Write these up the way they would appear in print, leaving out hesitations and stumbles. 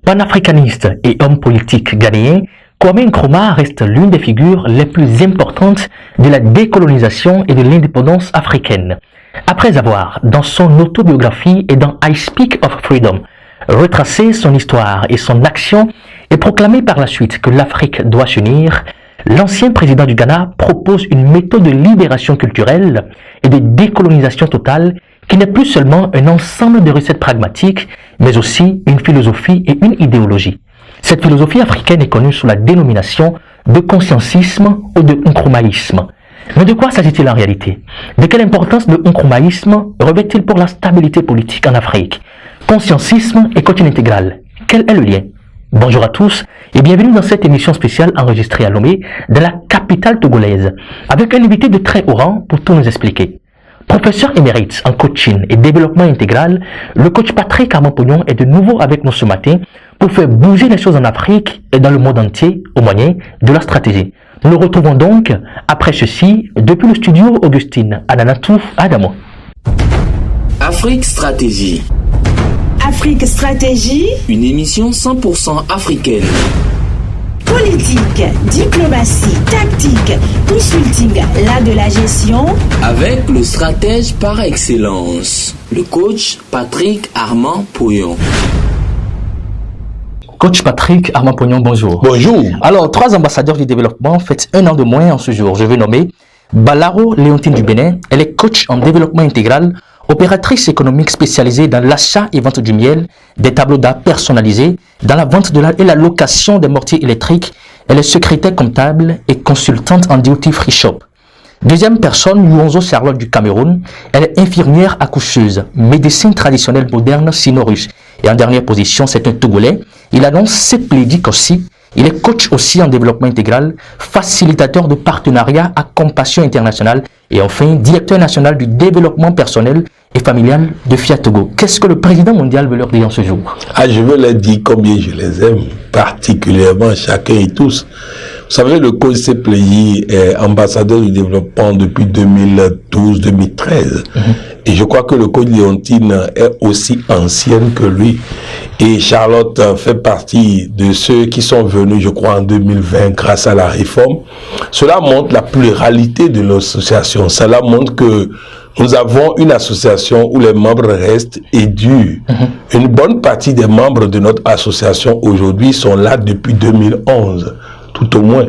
Panafricaniste et homme politique ghanéen, Kwame Nkrumah reste l'une des figures les plus importantes de la décolonisation et de l'indépendance africaine. Après avoir, dans son autobiographie et dans I Speak of Freedom, retracé son histoire et son action et proclamé par la suite que l'Afrique doit s'unir, l'ancien président du Ghana propose une méthode de libération culturelle et de décolonisation totale qui n'est plus seulement un ensemble de recettes pragmatiques, mais aussi une philosophie et une idéologie. Cette philosophie africaine est connue sous la dénomination de consciencisme ou de nkrumahisme. Mais de quoi s'agit-il en réalité? De quelle importance le nkrumahisme revêt-il pour la stabilité politique en Afrique? Consciencisme et coaching intégral, quel est le lien? Bonjour à tous et bienvenue dans cette émission spéciale enregistrée à Lomé, de la capitale togolaise, avec un invité de très haut rang pour tout nous expliquer. Professeur émérite en coaching et développement intégral, le coach Patrick Armand-Pognon est de nouveau avec nous ce matin pour faire bouger les choses en Afrique et dans le monde entier au moyen de la stratégie. Nous le retrouvons donc après ceci depuis le studio Augustine Ananatou Adamo. Afrique Stratégie. Afrique Stratégie, Une émission 100% africaine. politique, diplomatie, tactique, consulting, l'art de la gestion. Avec le stratège par excellence, le coach Patrick Armand-Pognon. Coach Patrick Armand-Pognon, bonjour. Bonjour. Alors, 3 ambassadeurs du développement fêtent un an de moins en ce jour. Je vais nommer Balaro Léontine du Bénin. Elle est coach en développement intégral, opératrice économique spécialisée dans l'achat et vente du miel, des tableaux d'art personnalisés, dans la vente et la location des mortiers électriques. Elle est secrétaire comptable et consultante en duty free shop. Deuxième personne, Luonzo Charlotte du Cameroun. Elle est infirmière accoucheuse, médecine traditionnelle moderne sino-russe. Et en dernière position, c'est un Togolais. Il annonce Seplédi Kossi. Il est coach aussi en développement intégral, facilitateur de partenariat à Compassion Internationale et enfin directeur national du développement personnel et familial de Fiat Togo. Qu'est-ce que le président mondial veut leur dire en ce jour? Je veux leur dire combien je les aime, particulièrement chacun et tous. Vous savez, le coach Seplédi est ambassadeur du développement depuis 2012-2013. Et je crois que le coach Léontine est aussi ancienne que lui. Et Charlotte fait partie de ceux qui sont venus, je crois, en 2020 grâce à la réforme. Cela montre la pluralité de l'association. Cela montre que nous avons une association où les membres restent et durent. Une bonne partie des membres de notre association aujourd'hui sont là depuis 2011, tout au moins.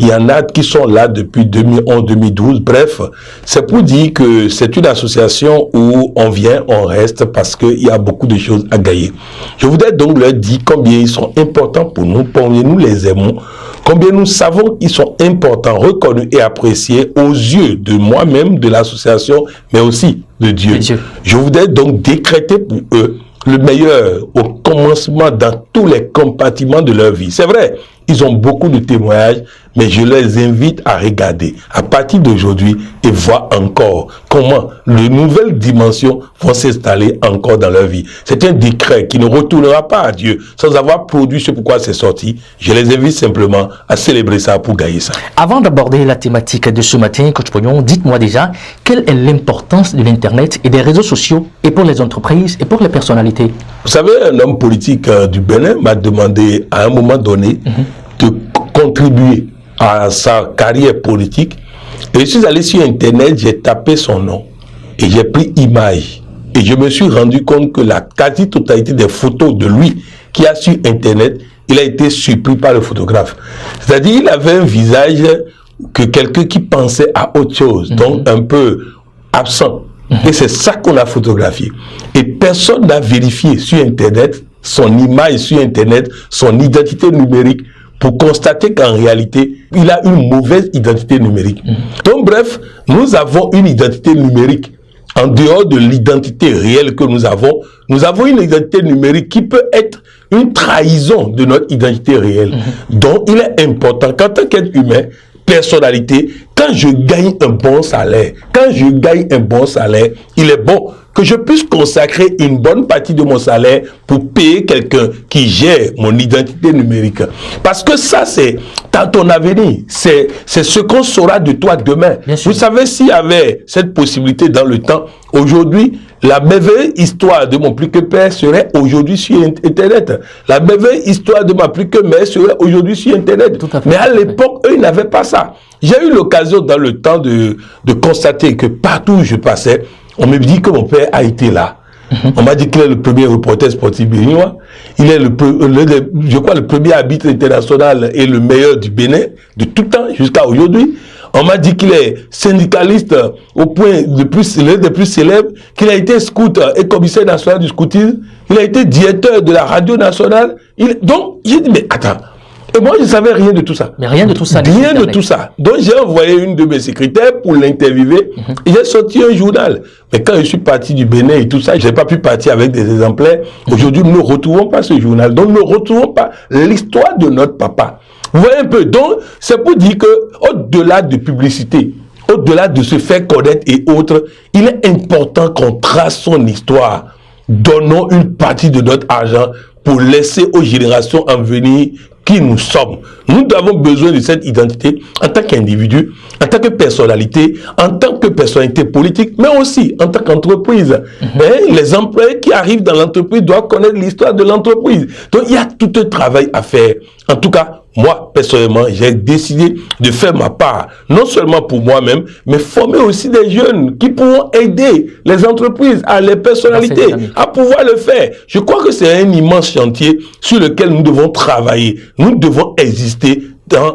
Il y en a qui sont là depuis 2011-2012. Bref, c'est pour dire que c'est une association où on vient, on reste parce qu'il y a beaucoup de choses à gagner. Je voudrais donc leur dire combien ils sont importants pour nous, combien nous les aimons, combien nous savons qu'ils sont importants, reconnus et appréciés aux yeux de moi-même, de l'association, mais aussi de Dieu. Je voudrais donc décréter pour eux le meilleur au commencement dans tous les compartiments de leur vie. C'est vrai, ils ont beaucoup de témoignages, mais je les invite à regarder à partir d'aujourd'hui et voir encore comment les nouvelles dimensions vont s'installer encore dans leur vie. C'est un décret qui ne retournera pas à Dieu sans avoir produit ce pourquoi c'est sorti. Je les invite simplement à célébrer ça pour gagner ça. Avant d'aborder la thématique de ce matin, Coach Pognon, dites-moi déjà, quelle est l'importance de l'Internet et des réseaux sociaux et pour les entreprises et pour les personnalités? Vous savez, un homme politique du Bénin m'a demandé à un moment donné de contribuer à sa carrière politique. Et je suis allé sur Internet, j'ai tapé son nom et j'ai pris image. Et je me suis rendu compte que la quasi-totalité des photos de lui qui a sur Internet, il a été surpris par le photographe. C'est-à-dire il avait un visage que quelqu'un qui pensait à autre chose, donc un peu absent. Et c'est ça qu'on a photographié. Et personne n'a vérifié sur Internet son image sur Internet, son identité numérique, pour constater qu'en réalité, il a une mauvaise identité numérique. Donc bref, nous avons une identité numérique. En dehors de l'identité réelle que nous avons une identité numérique qui peut être une trahison de notre identité réelle. Donc il est important qu'en tant qu'être humain, personnalité, quand je gagne un bon salaire, il est bon que je puisse consacrer une bonne partie de mon salaire pour payer quelqu'un qui gère mon identité numérique. Parce que ça, c'est dans ton avenir. C'est ce qu'on saura de toi demain. Vous savez, s'il y avait cette possibilité dans le temps, aujourd'hui, la merveilleuse histoire de mon plus que père serait aujourd'hui sur Internet. La merveilleuse histoire de ma plus que mère serait aujourd'hui sur Internet. Mais à l'époque, eux, ils n'avaient pas ça. J'ai eu l'occasion dans le temps de constater que partout où je passais, on me dit que mon père a été là. On m'a dit qu'il est le premier reporter sportif béninois. Il est je crois le premier arbitre international et le meilleur du Bénin de tout temps jusqu'à aujourd'hui. On m'a dit qu'il est syndicaliste au point l'un des plus célèbres, qu'il a été scout et commissaire national du scoutisme, il a été directeur de la radio nationale. Donc, j'ai dit, mais attends, et moi je ne savais rien de tout ça. Mais rien de tout ça. Rien de tout ça. Donc j'ai envoyé une de mes secrétaires pour l'interviewer et j'ai sorti un journal. Mais quand je suis parti du Bénin et tout ça, je n'ai pas pu partir avec des exemplaires. Aujourd'hui, nous ne retrouvons pas ce journal. Donc nous ne retrouvons pas l'histoire de notre papa. Vous voyez un peu, donc c'est pour dire que au-delà de publicité, au-delà de se faire connaître et autres, il est important qu'on trace son histoire. Donnons une partie de notre argent pour laisser aux générations en venir qui nous sommes. Nous avons besoin de cette identité en tant qu'individu, en tant que personnalité, en tant que personnalité politique, mais aussi en tant qu'entreprise. Les employés qui arrivent dans l'entreprise doivent connaître l'histoire de l'entreprise. Donc il y a tout un travail à faire. En tout cas, moi, personnellement, j'ai décidé de faire ma part, non seulement pour moi-même, mais former aussi des jeunes qui pourront aider les entreprises à les personnalités, à pouvoir le faire. Je crois que c'est un immense chantier sur lequel nous devons travailler. Nous devons exister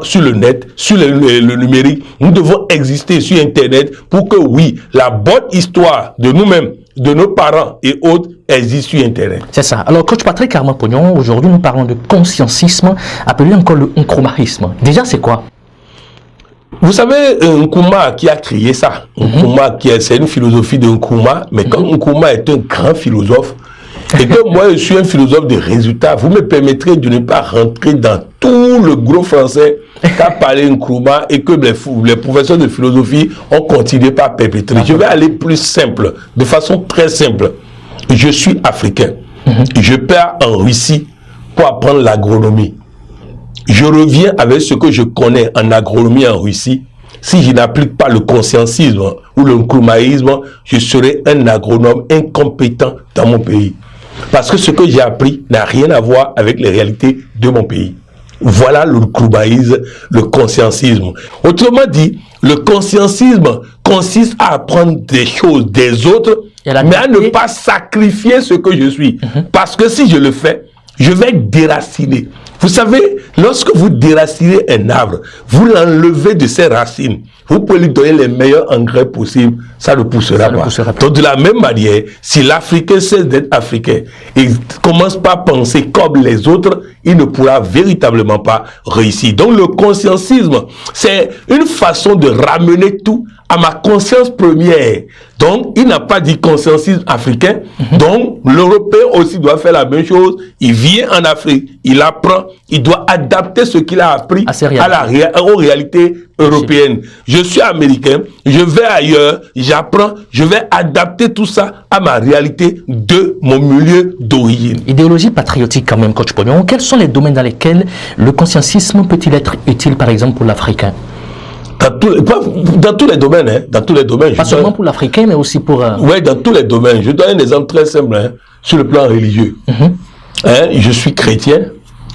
sur le net, sur le numérique. Nous devons exister sur Internet pour que, oui, la bonne histoire de nous-mêmes, de nos parents et autres existe sur Internet. C'est ça. Alors, coach Patrick Armand Pognon, aujourd'hui, nous parlons de consciencisme, appelé encore le nkrumahisme. Déjà, c'est quoi? Vous savez, Nkrumah qui a créé ça, Nkrumah c'est une philosophie de Nkrumah, mais comme Nkrumah est un grand philosophe, et que moi je suis un philosophe de résultats, vous me permettrez de ne pas rentrer dans tout le gros français qu'a parlé Nkrumah et que les professeurs de philosophie ont continué par perpétrer. Je vais aller plus simple, de façon très simple. Je suis africain. Je pars en Russie pour apprendre l'agronomie. Je reviens avec ce que je connais en agronomie en Russie. Si je n'applique pas le conscientisme ou le nkrumahisme, je serai un agronome incompétent dans mon pays. Parce que ce que j'ai appris n'a rien à voir avec les réalités de mon pays. Voilà le nkrumahisme, le conscientisme. Autrement dit, le conscientisme consiste à apprendre des choses des autres, mais à ne pas sacrifier ce que je suis. Parce que si je le fais, je vais déraciner. Vous savez, lorsque vous déracinez un arbre, vous l'enlevez de ses racines. Vous pouvez lui donner les meilleurs engrais possibles, ça ne poussera pas. Donc de la même manière, si l'Africain cesse d'être africain et commence pas à penser comme les autres, il ne pourra véritablement pas réussir. Donc le conscientisme, c'est une façon de ramener tout à ma conscience première. Donc, il n'a pas dit conscientisme africain. Donc, l'Européen aussi doit faire la même chose. Il vient en Afrique, il apprend, il doit adapter ce qu'il a appris aux réalités européennes. Je suis américain, je vais ailleurs, j'apprends, je vais adapter tout ça à ma réalité de mon milieu d'origine. Idéologie patriotique quand même, coach Pognon. Quels sont les domaines dans lesquels le conscientisme peut-il être utile, par exemple, pour l'Africain? Dans tous les domaines, hein, dans tous les domaines. Pas seulement pour l'Africain, mais aussi pour... Oui, dans tous les domaines. Je donne un exemple très simple, hein, sur le plan religieux. Je suis chrétien,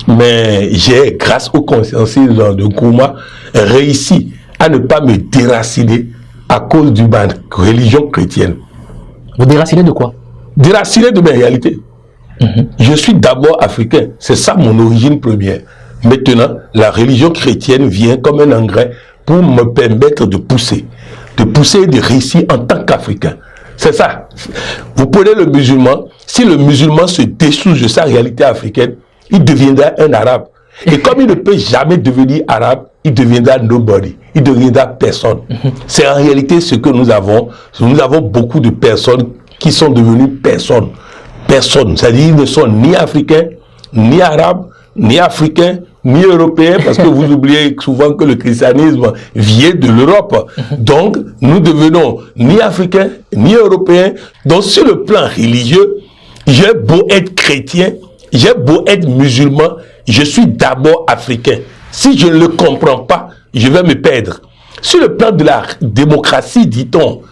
mais j'ai, grâce au conscientisme de Nkrumah, réussi à ne pas me déraciner à cause d'une religion chrétienne. Vous déracinez de quoi? Déraciner de mes réalités. Je suis d'abord africain. C'est ça mon origine première. Maintenant, la religion chrétienne vient comme un engrais pour me permettre de pousser et de réussir en tant qu'Africain. C'est ça. Vous prenez le musulman, si le musulman se dessouche de sa réalité africaine, il deviendra un arabe. Et comme il ne peut jamais devenir arabe, il deviendra nobody, il deviendra personne. C'est en réalité ce que nous avons. Nous avons beaucoup de personnes qui sont devenues personnes. Personnes, c'est-à-dire ils ne sont ni africains, ni arabes, ni africain, ni européen, parce que vous oubliez souvent que le christianisme vient de l'Europe. Donc, nous devenons ni africains, ni européens. Donc, sur le plan religieux, j'ai beau être chrétien, j'ai beau être musulman, je suis d'abord africain. Si je ne le comprends pas, je vais me perdre. Sur le plan de la démocratie, dit-on,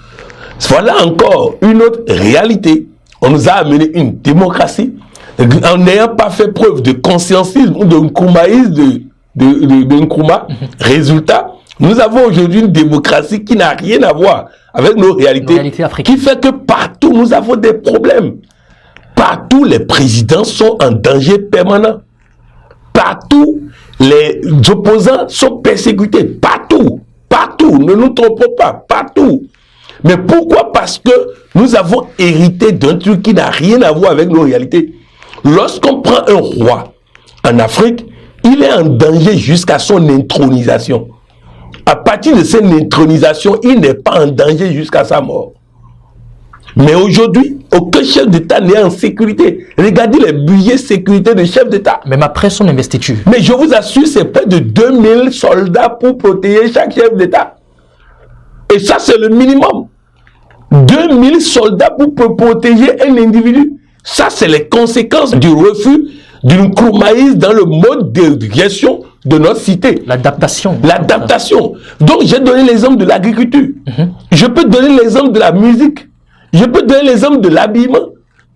voilà encore une autre réalité. On nous a amené une démocratie en n'ayant pas fait preuve de conscientisme ou de nkroumaïsme de Nkrumah. Résultat, nous avons aujourd'hui une démocratie qui n'a rien à voir avec nos réalités qui fait que partout nous avons des problèmes. Partout les présidents sont en danger permanent. Partout les opposants sont persécutés. Partout, partout, ne nous trompons pas, partout. Mais pourquoi? Parce que nous avons hérité d'un truc qui n'a rien à voir avec nos réalités. Lorsqu'on prend un roi en Afrique, il est en danger jusqu'à son intronisation. À partir de cette intronisation, il n'est pas en danger jusqu'à sa mort. Mais aujourd'hui, aucun chef d'État n'est en sécurité. Regardez les budgets sécurité de chef d'État. Même après son investiture. Mais je vous assure, c'est près de 2000 soldats pour protéger chaque chef d'État. Et ça, c'est le minimum. 2000 soldats pour protéger un individu. Ça, c'est les conséquences du refus d'une Nkrumahisme dans le mode de gestion de notre cité. L'adaptation. L'adaptation. Donc, j'ai donné l'exemple de l'agriculture. Je peux donner l'exemple de la musique. Je peux donner l'exemple de l'habillement.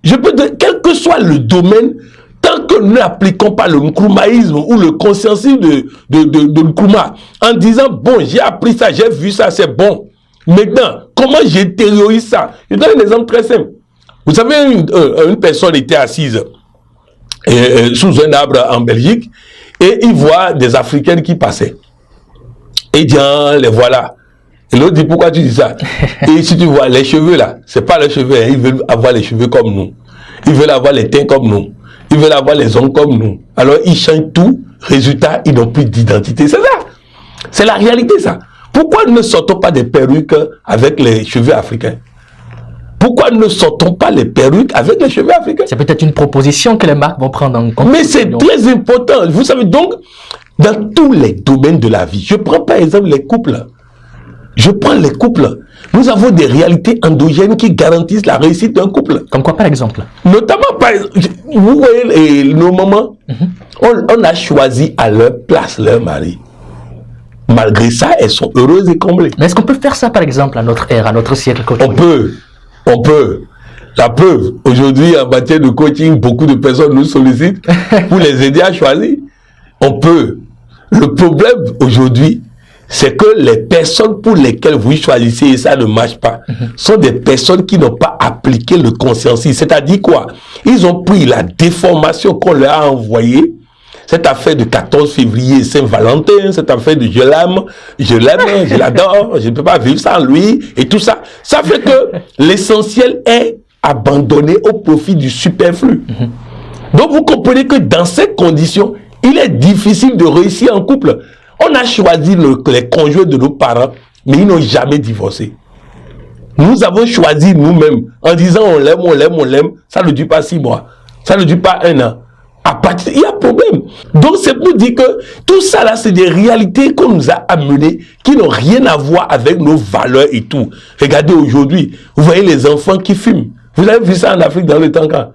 Je peux donner, quel que soit le domaine, tant que nous n'appliquons pas le Nkrumahisme ou le conscientisme de Nkrumah, en disant, bon, j'ai appris ça, j'ai vu ça, c'est bon. Maintenant, comment j'intériorise ça? Je donne un exemple très simple. Vous savez, une personne était assise sous un arbre en Belgique et il voit des Africaines qui passaient. Et il dit, ah, les voilà. Et l'autre dit, pourquoi tu dis ça? Et si tu vois les cheveux là, c'est pas les cheveux, hein, ils veulent avoir les cheveux comme nous. Ils veulent avoir les teints comme nous. Ils veulent avoir les ongles comme nous. Alors ils changent tout, résultat, ils n'ont plus d'identité. C'est ça. C'est la réalité ça. Pourquoi ne sortons pas des perruques avec les cheveux africains? Pourquoi ne sortons pas les perruques avec les cheveux africains? C'est peut-être une proposition que les marques vont prendre en compte. Mais c'est très important. Vous savez donc, dans tous les domaines de la vie, je prends par exemple les couples. Je prends les couples. Nous avons des réalités endogènes qui garantissent la réussite d'un couple. Comme quoi par exemple? Notamment, par exemple, vous voyez nos mamans, on a choisi à leur place leur mari. Malgré ça, elles sont heureuses et comblées. Mais est-ce qu'on peut faire ça par exemple à notre ère, à notre siècle? On peut. La preuve, aujourd'hui, en matière de coaching, beaucoup de personnes nous sollicitent pour les aider à choisir. On peut. Le problème aujourd'hui, c'est que les personnes pour lesquelles vous choisissez et ça ne marche pas, sont des personnes qui n'ont pas appliqué le conscientisme. C'est-à-dire quoi? Ils ont pris la déformation qu'on leur a envoyée, cette affaire de 14 février, Saint-Valentin, cette affaire de je l'aime, je l'adore, je ne peux pas vivre sans lui, et tout ça. Ça fait que l'essentiel est abandonné au profit du superflu. Donc vous comprenez que dans ces conditions, il est difficile de réussir en couple. On a choisi les conjoints de nos parents, mais ils n'ont jamais divorcé. Nous avons choisi nous-mêmes, en disant on l'aime, on l'aime, on l'aime, ça ne dure pas 6 mois, ça ne dure pas 1 an. À partir, il y a problème. Donc c'est pour dire que tout ça là, c'est des réalités qu'on nous a amenées qui n'ont rien à voir avec nos valeurs et tout. Regardez aujourd'hui, vous voyez les enfants qui fument. Vous avez vu ça en Afrique dans le temps quand?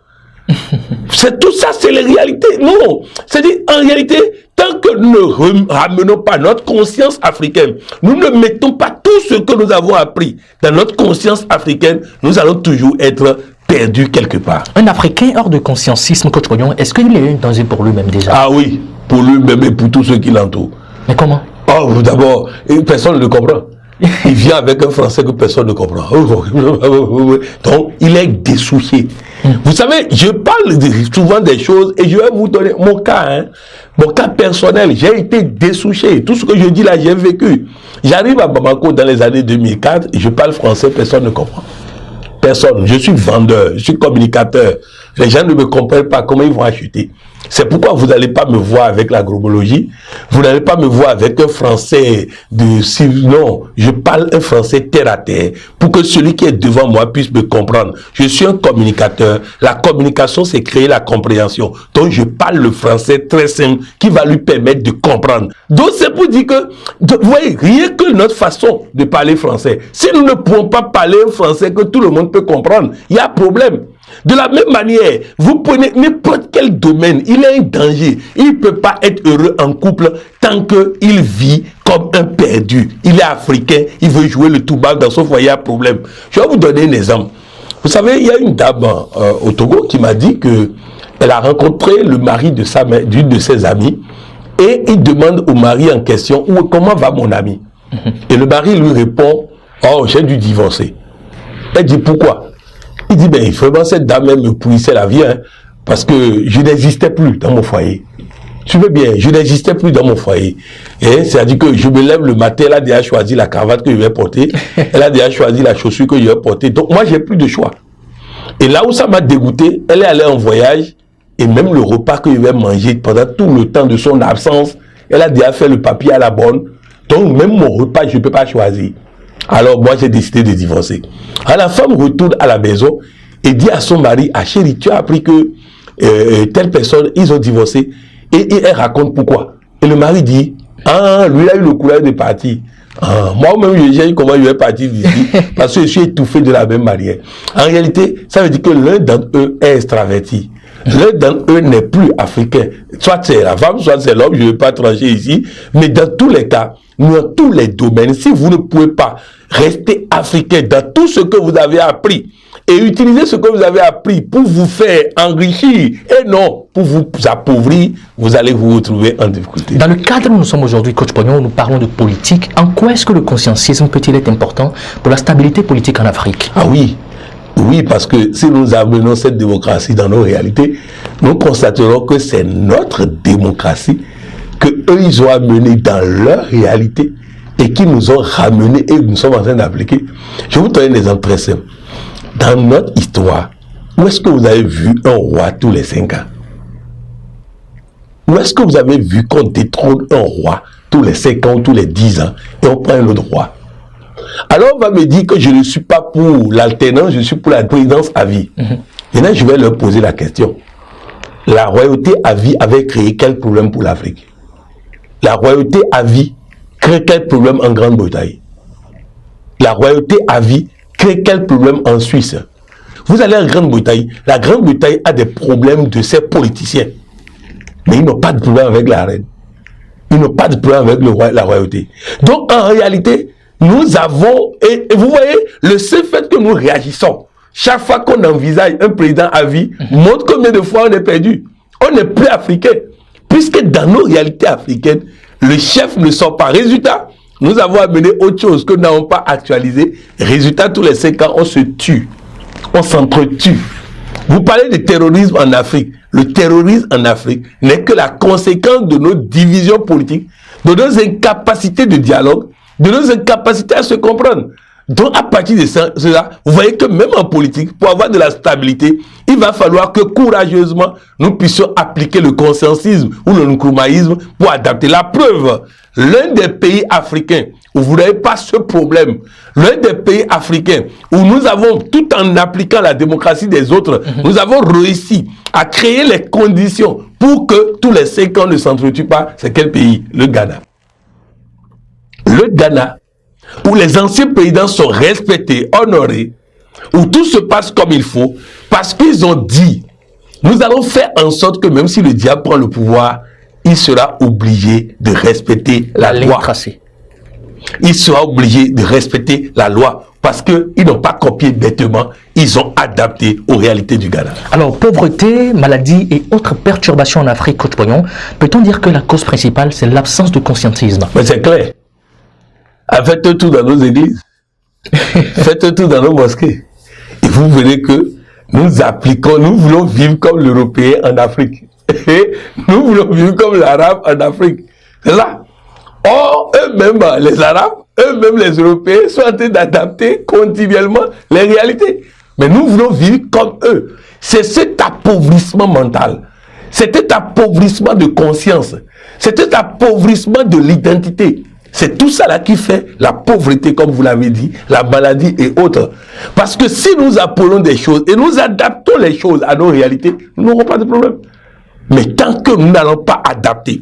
C'est tout ça, c'est les réalités. Non, c'est-à-dire en réalité, tant que nous ne ramenons pas notre conscience africaine, nous ne mettons pas tout ce que nous avons appris dans notre conscience africaine, nous allons toujours être perdu quelque part. Un Africain hors de conscientisme, Coach Ognon, est-ce qu'il est un danger pour lui-même déjà? Ah oui, pour lui-même et pour tous ceux qui l'entourent. Mais comment? Oh, d'abord, personne ne le comprend. Il vient avec un français que personne ne comprend. Donc, il est dessouché. Vous savez, je parle souvent des choses et je vais vous donner mon cas, mon cas personnel. J'ai été dessouché. Tout ce que je dis là, j'ai vécu. J'arrive à Bamako dans les années 2004 et je parle français, personne ne comprend. Personne. Je suis vendeur, je suis communicateur. Les gens ne me comprennent pas comment ils vont acheter. C'est pourquoi vous n'allez pas me voir avec l'agromologie, vous n'allez pas me voir avec un français non, je parle un français terre à terre pour que celui qui est devant moi puisse me comprendre. Je suis un communicateur. La communication, c'est créer la compréhension. Donc, je parle le français très simple qui va lui permettre de comprendre. Donc, c'est pour dire que, vous voyez, rien que notre façon de parler français. Si nous ne pouvons pas parler un français que tout le monde peut comprendre, il y a un problème. De la même manière, vous prenez n'importe quel domaine, il est un danger. Il ne peut pas être heureux en couple tant qu'il vit comme un perdu. Il est africain, il veut jouer le toubab dans son foyer, il y a un problème. Je vais vous donner un exemple. Vous savez, il y a une dame au Togo qui m'a dit qu'elle a rencontré le mari d'une de ses amies et il demande au mari en question « Comment va mon ami ?» Et le mari lui répond « Oh, j'ai dû divorcer. » Elle dit « Pourquoi ?» Il dit, ben, vraiment, cette dame, elle me pourrissait la vie, hein, parce que je n'existais plus dans mon foyer. Tu veux bien, je n'existais plus dans mon foyer. C'est-à-dire que je me lève le matin, elle a déjà choisi la cravate que je vais porter, elle a déjà choisi la chaussure que je vais porter. Donc, moi, j'ai plus de choix. Et là où ça m'a dégoûté, elle est allée en voyage, et même le repas que je vais manger pendant tout le temps de son absence, elle a déjà fait le papier à la bonne. Donc, même mon repas, je ne peux pas choisir. Alors, moi, j'ai décidé de divorcer. Alors, la femme retourne à la maison et dit à son mari, ah chérie, tu as appris que telle personne, ils ont divorcé. Et elle raconte pourquoi. Et le mari dit, ah, lui, il a eu le courage de partir. Ah, moi-même, j'ai eu comment je vais partir d'ici parce que je suis étouffé de la même manière. En réalité, ça veut dire que l'un d'entre eux est extraverti. L'un d'entre eux n'est plus africain. Soit c'est la femme, soit c'est l'homme, je ne vais pas trancher ici. Mais dans tous les cas, dans tous les domaines, si vous ne pouvez pas rester africain dans tout ce que vous avez appris et utiliser ce que vous avez appris pour vous faire enrichir et non pour vous appauvrir, vous allez vous retrouver en difficulté. Dans le cadre où nous sommes aujourd'hui, Coach Pognon, nous parlons de politique. En quoi est-ce que le conscientisme peut-il être important pour la stabilité politique en Afrique? Ah oui. Oui, parce que si nous amenons cette démocratie dans nos réalités, nous constaterons que c'est notre démocratie que eux ils ont amené dans leur réalité et qui nous ont ramené et nous sommes en train d'appliquer. Je vais vous donner un exemple très simple. Dans notre histoire, où est-ce que vous avez vu un roi tous les 5 ans? Où est-ce que vous avez vu qu'on détrône un roi tous les 5 ans, tous les 10 ans et on prend un autre roi? Alors on va me dire que je ne suis pas pour l'alternance, je suis pour la présidence à vie. Maintenant, je vais leur poser la question. La royauté à vie avait créé quel problème pour l'Afrique? La royauté à vie crée quel problème en Grande-Bretagne? La royauté à vie crée quel problème en Suisse? Vous allez en Grande-Bretagne, la Grande-Bretagne a des problèmes de ses politiciens. Mais ils n'ont pas de problème avec la reine. Ils n'ont pas de problème avec la royauté. Donc en réalité, nous avons, et vous voyez, le seul fait que nous réagissons, chaque fois qu'on envisage un président à vie, montre combien de fois on est perdu. On n'est plus africain. Puisque dans nos réalités africaines, le chef ne sort pas. Résultat, nous avons amené autre chose que nous n'avons pas actualisé. Résultat, tous les 5 ans, on se tue. On s'entretue. Vous parlez de terrorisme en Afrique. Le terrorisme en Afrique n'est que la conséquence de nos divisions politiques, de nos incapacités de dialogue, de nos incapacités à se comprendre. Donc, à partir de cela, vous voyez que même en politique, pour avoir de la stabilité, il va falloir que courageusement, nous puissions appliquer le consensusisme ou le nkrumahisme pour adapter. La preuve, l'un des pays africains où vous n'avez pas ce problème, l'un des pays africains où nous avons, tout en appliquant la démocratie des autres, nous avons réussi à créer les conditions pour que tous les 5 ans ne s'entretuent pas, c'est quel pays? Le Ghana. Le Ghana, où les anciens présidents sont respectés, honorés, où tout se passe comme il faut, parce qu'ils ont dit, nous allons faire en sorte que même si le diable prend le pouvoir, il sera obligé de respecter la loi. Il sera obligé de respecter la loi, parce qu'ils n'ont pas copié bêtement, ils ont adapté aux réalités du Ghana. Alors, pauvreté, maladie et autres perturbations en Afrique, Coach Pognon, peut-on dire que la cause principale, c'est l'absence de conscientisme? Mais c'est clair. Faites tout dans nos églises. Faites tout dans nos mosquées. Et vous verrez que nous appliquons, nous voulons vivre comme l'Européen en Afrique. Et nous voulons vivre comme l'Arabe en Afrique. C'est là. Or, eux-mêmes, les Arabes, eux-mêmes les Européens sont en train d'adapter continuellement les réalités. Mais nous voulons vivre comme eux. C'est cet appauvrissement mental. C'était appauvrissement de conscience. C'était appauvrissement de l'identité. C'est tout ça là qui fait la pauvreté, comme vous l'avez dit, la maladie et autres. Parce que si nous appelons des choses et nous adaptons les choses à nos réalités, nous n'aurons pas de problème. Mais tant que nous n'allons pas adapter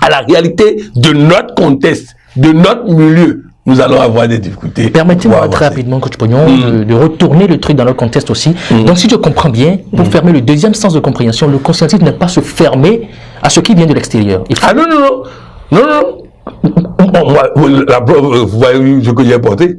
à la réalité de notre contexte, de notre milieu, nous allons avoir des difficultés. Permettez-moi très rapidement, Coach Pognon, de retourner le truc dans notre contexte aussi. Donc, si je comprends bien, pour fermer le deuxième sens de compréhension, le conscientisme n'est pas se fermer à ce qui vient de l'extérieur. Ah non, non, non. Non, non. La preuve, vous voyez ce que j'ai porté,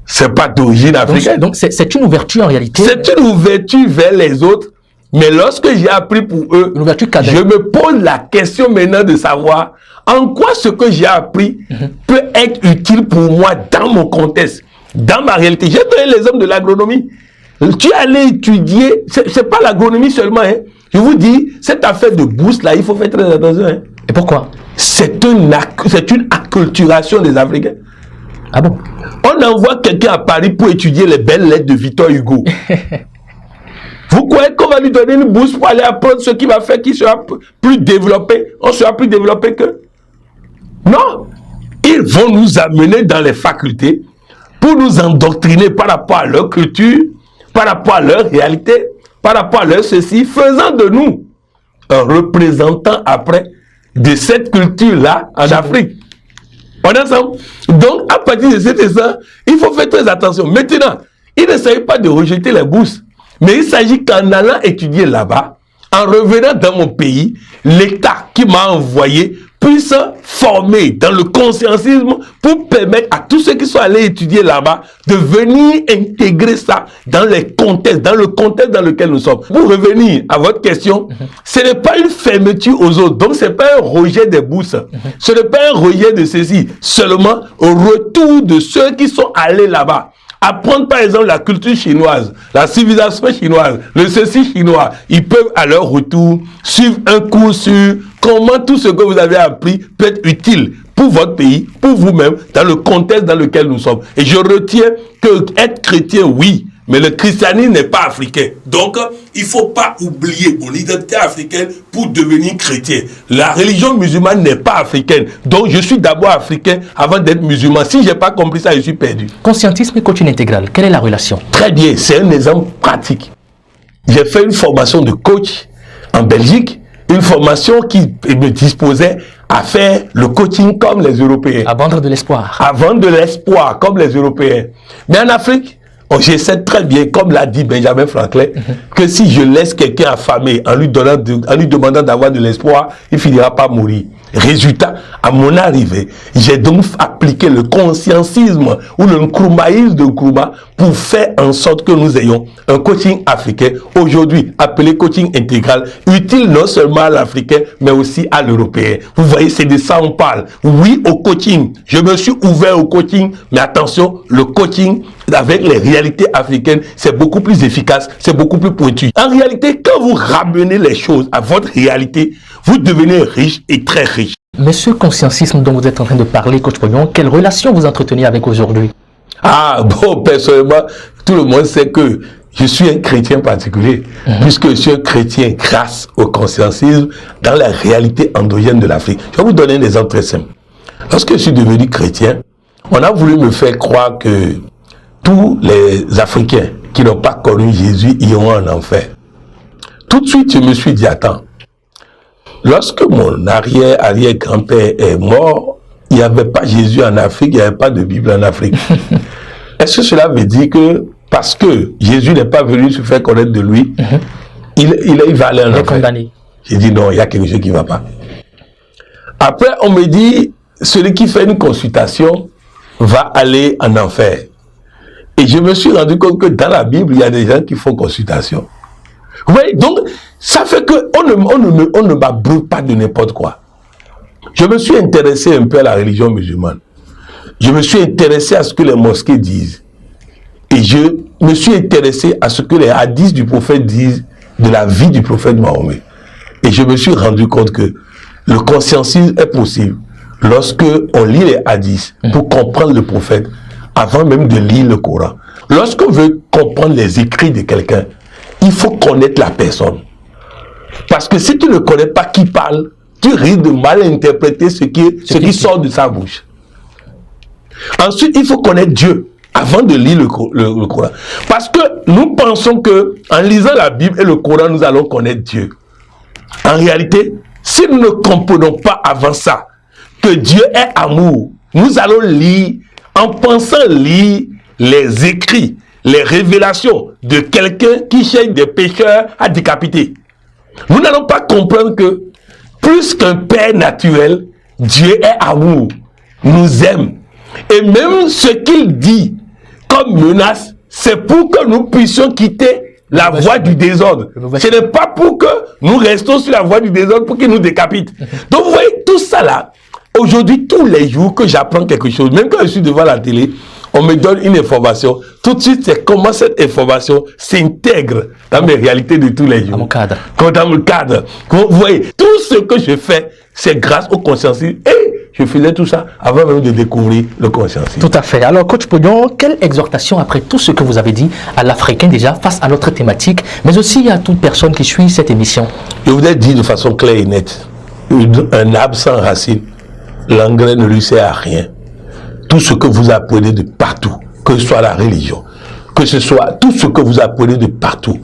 c'est pas d'origine africaine. Donc c'est une ouverture en réalité. C'est une ouverture vers les autres, mais lorsque j'ai appris pour eux, je me pose la question maintenant de savoir en quoi ce que j'ai appris peut être utile pour moi dans mon contexte, dans ma réalité. J'ai donné l'exemple de l'agronomie. Tu es allé étudier, c'est pas l'agronomie seulement, hein. Je vous dis, cette affaire de bourse là, il faut faire très attention. Hein. Et pourquoi? C'est une acculturation des Africains. Ah bon? On envoie quelqu'un à Paris pour étudier les belles lettres de Victor Hugo. Vous croyez qu'on va lui donner une bourse pour aller apprendre ce qui va faire qu'il sera plus développé? On sera plus développé que? Non! Ils vont nous amener dans les facultés pour nous endoctriner par rapport à leur culture, par rapport à leur réalité, par rapport à leur ceci, faisant de nous un représentant après de cette culture-là en Afrique. On est ensemble? Donc, à partir de cet instant, il faut faire très attention. Maintenant, il ne s'agit pas de rejeter les bourses, mais il s'agit qu'en allant étudier là-bas, en revenant dans mon pays, l'État qui m'a envoyé puisse former dans le conscientisme pour permettre à tous ceux qui sont allés étudier là-bas de venir intégrer ça dans les contextes, dans le contexte dans lequel nous sommes. Pour revenir à votre question, ce n'est pas une fermeture aux autres, donc ce n'est pas un rejet des bourses, ce n'est pas un rejet de ceci, seulement au retour de ceux qui sont allés là-bas. Apprendre par exemple la culture chinoise, la civilisation chinoise, le ceci chinois, ils peuvent à leur retour suivre un cours sur comment tout ce que vous avez appris peut être utile pour votre pays, pour vous-même, dans le contexte dans lequel nous sommes. Et je retiens que être chrétien, oui, mais le christianisme n'est pas africain. Donc, il ne faut pas oublier l'identité africaine pour devenir chrétien. La religion musulmane n'est pas africaine. Donc, je suis d'abord africain avant d'être musulman. Si je n'ai pas compris ça, je suis perdu. Conscientisme et coaching intégral, quelle est la relation? Très bien, c'est un exemple pratique. J'ai fait une formation de coach en Belgique, une formation qui me disposait à faire le coaching comme les Européens. À vendre de l'espoir. À vendre de l'espoir comme les Européens. Mais en Afrique, je sais très bien, comme l'a dit Benjamin Franklin, que si je laisse quelqu'un affamé en lui demandant d'avoir de l'espoir, il finira par mourir. Résultat, à mon arrivée, j'ai donc appliqué le conscientisme ou le nkrumahisme de Nkrumah pour faire en sorte que nous ayons un coaching africain, aujourd'hui appelé coaching intégral, utile non seulement à l'Africain, mais aussi à l'Européen. Vous voyez, c'est de ça on parle. Oui au coaching. Je me suis ouvert au coaching, mais attention, le coaching avec les réalités africaines, c'est beaucoup plus efficace, c'est beaucoup plus pointu. En réalité, quand vous ramenez les choses à votre réalité, vous devenez riche et très riche. Mais ce conscientisme dont vous êtes en train de parler, Coach Pognon, quelle relation vous entretenez avec aujourd'hui? Ah bon, personnellement, tout le monde sait que je suis un chrétien particulier, puisque je suis un chrétien grâce au conscientisme dans la réalité endogène de l'Afrique. Je vais vous donner un exemple très simple. Lorsque je suis devenu chrétien, on a voulu me faire croire que tous les Africains qui n'ont pas connu Jésus iront en enfer. Tout de suite, je me suis dit, attends, lorsque mon arrière-grand-père est mort, il n'y avait pas Jésus en Afrique, il n'y avait pas de Bible en Afrique. Est-ce que cela veut dire que parce que Jésus n'est pas venu se faire connaître de lui, il va aller en enfer? J'ai dit non, il y a quelque chose qui ne va pas. Après, on me dit, celui qui fait une consultation va aller en enfer. Et je me suis rendu compte que dans la Bible, il y a des gens qui font consultation. Vous voyez, donc, ça fait qu'on ne m'abreuve pas de n'importe quoi. Je me suis intéressé un peu à la religion musulmane. Je me suis intéressé à ce que les mosquées disent. Et je me suis intéressé à ce que les hadiths du prophète disent de la vie du prophète Mahomet. Et je me suis rendu compte que le conscientisme est possible lorsque on lit les hadiths pour comprendre le prophète avant même de lire le Coran. Lorsqu'on veut comprendre les écrits de quelqu'un, il faut connaître la personne. Parce que si tu ne connais pas qui parle, tu risques de mal interpréter ce qui sort de sa bouche. Ensuite, il faut connaître Dieu avant de lire le Coran. Parce que nous pensons que en lisant la Bible et le Coran, nous allons connaître Dieu. En réalité, si nous ne comprenons pas avant ça que Dieu est amour, nous allons lire en pensant lire les écrits, les révélations de quelqu'un qui cherche des pécheurs à décapiter. Nous n'allons pas comprendre que plus qu'un père naturel, Dieu est amour, nous aime. Et même ce qu'il dit comme menace, c'est pour que nous puissions quitter la voie du désordre. Ce n'est pas pour que nous restons sur la voie du désordre pour qu'il nous décapite. Donc vous voyez, tout ça là, aujourd'hui, tous les jours que j'apprends quelque chose, même quand je suis devant la télé, on me donne une information, tout de suite, c'est comment cette information s'intègre dans mes réalités de tous les jours. Dans mon cadre. Dans mon cadre. Vous voyez, tout ce que je fais, c'est grâce au consciencieux. Et je faisais tout ça avant même de découvrir le consciencieux. Tout à fait. Alors, coach Pognon, quelle exhortation, après tout ce que vous avez dit, à l'Africain déjà, face à notre thématique, mais aussi à toute personne qui suit cette émission? Je voudrais dire de façon claire et nette, un arbre sans racine, l'engrais ne lui sert à rien. Tout ce que vous apprenez de partout, que ce soit la religion, que ce soit tout ce que vous apprenez de partout,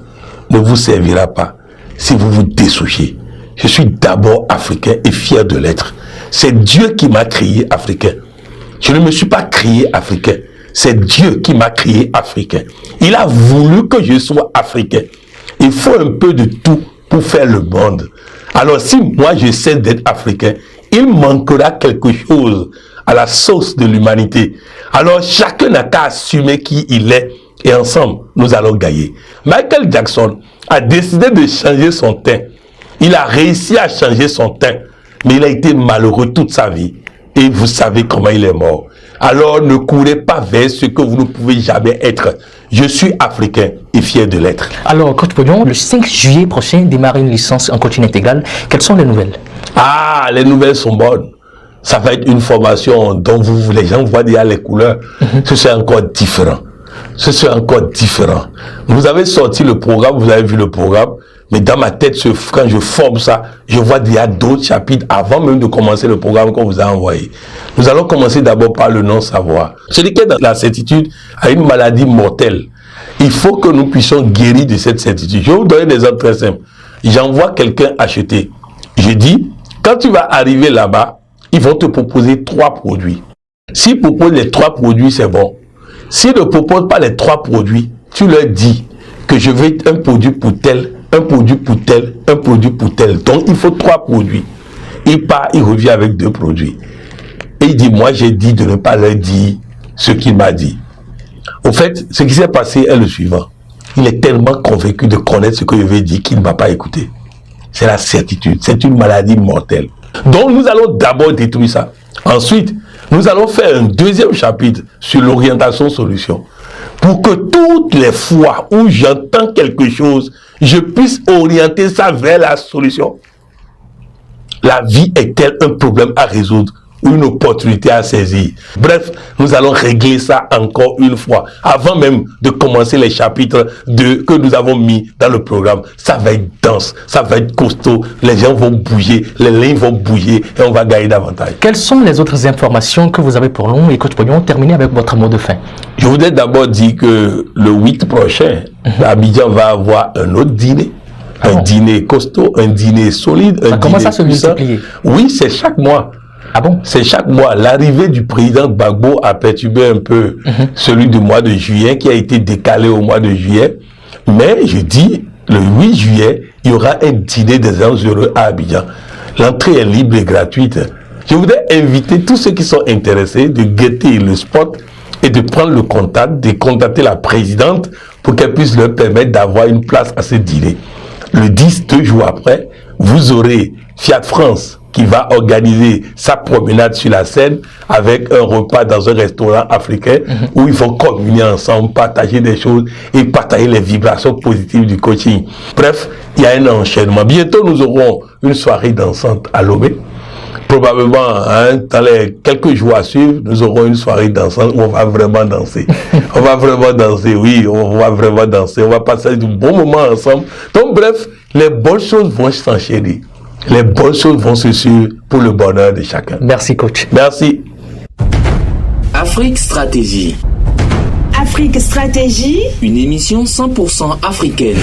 ne vous servira pas si vous vous dessouchez. Je suis d'abord africain et fier de l'être. C'est Dieu qui m'a créé africain. Je ne me suis pas créé africain. C'est Dieu qui m'a créé africain. Il a voulu que je sois africain. Il faut un peu de tout pour faire le monde. Alors si moi je cesse d'être africain, il manquera quelque chose à la sauce de l'humanité. Alors chacun n'a qu'à assumer qui il est et ensemble nous allons gagner. Michael Jackson a décidé de changer son teint. Il a réussi à changer son teint, mais il a été malheureux toute sa vie. Et vous savez comment il est mort. Alors ne courez pas vers ce que vous ne pouvez jamais être. Je suis africain et fier de l'être. Alors, coach Pognon, le 5 juillet prochain, démarre une licence en coaching intégral. Quelles sont les nouvelles? Ah, les nouvelles sont bonnes. Ça va être une formation dont les gens voient déjà les couleurs. Ce sera encore différent. Ce sera encore différent. Vous avez sorti le programme, vous avez vu le programme. Mais dans ma tête, quand je forme ça, je vois déjà d'autres chapitres avant même de commencer le programme qu'on vous a envoyé. Nous allons commencer d'abord par le non-savoir. Celui qui est dans la certitude a une maladie mortelle. Il faut que nous puissions guérir de cette certitude. Je vais vous donner des exemples très simples. J'envoie quelqu'un acheter. Je dis, quand tu vas arriver là-bas, ils vont te proposer 3 produits. S'ils proposent les 3 produits, c'est bon. S'ils ne proposent pas les 3 produits, tu leur dis que je veux un produit pour tel, un produit pour tel, un produit pour tel. Donc, il faut 3 produits. Il part, il revient avec 2 produits. Et il dit, moi, j'ai dit de ne pas leur dire ce qu'il m'a dit. Au fait, ce qui s'est passé est le suivant. Il est tellement convaincu de connaître ce que je vais dire qu'il ne m'a pas écouté. C'est la certitude. C'est une maladie mortelle. Donc, nous allons d'abord détruire ça. Ensuite, nous allons faire un deuxième chapitre sur l'orientation solution. Pour que toutes les fois où j'entends quelque chose, je puisse orienter ça vers la solution. La vie est-elle un problème à résoudre ou une opportunité à saisir? Bref, nous allons régler ça encore une fois. Avant même de commencer les chapitres que nous avons mis dans le programme, ça va être dense, ça va être costaud, les gens vont bouger, les lignes vont bouger et on va gagner davantage. Quelles sont les autres informations que vous avez pour nous? Et coach Pognon, terminez avec votre mot de fin. Je voudrais d'abord dire que le 8 prochain, Abidjan va avoir un autre dîner. Un dîner costaud, un dîner solide. Ça commence à se multiplier. Oui, c'est chaque mois. Ah bon? C'est chaque mois. L'arrivée du président Gbagbo a perturbé un peu celui du mois de juillet qui a été décalé au mois de juillet. Mais je dis, le 8 juillet, il y aura un dîner des gens heureux à Abidjan. L'entrée est libre et gratuite. Je voudrais inviter tous ceux qui sont intéressés de guetter le spot et de prendre le contact, de contacter la présidente pour qu'elle puisse leur permettre d'avoir une place à ce dîner. Le 10, 2 jours après, vous aurez Fiat France qui va organiser sa promenade sur la Seine avec un repas dans un restaurant africain où ils vont communier ensemble, partager des choses et partager les vibrations positives du coaching. Bref, il y a un enchaînement. Bientôt, nous aurons une soirée dansante à Lomé. Probablement, dans les quelques jours à suivre, nous aurons une soirée dansante où on va vraiment danser. On va vraiment danser, oui, on va vraiment danser. On va passer de bons moments ensemble. Donc, bref, les bonnes choses vont s'enchérir. Les bonnes choses vont se suivre pour le bonheur de chacun. Merci, coach. Merci. Afrique Stratégie. Afrique Stratégie. Une émission 100% africaine.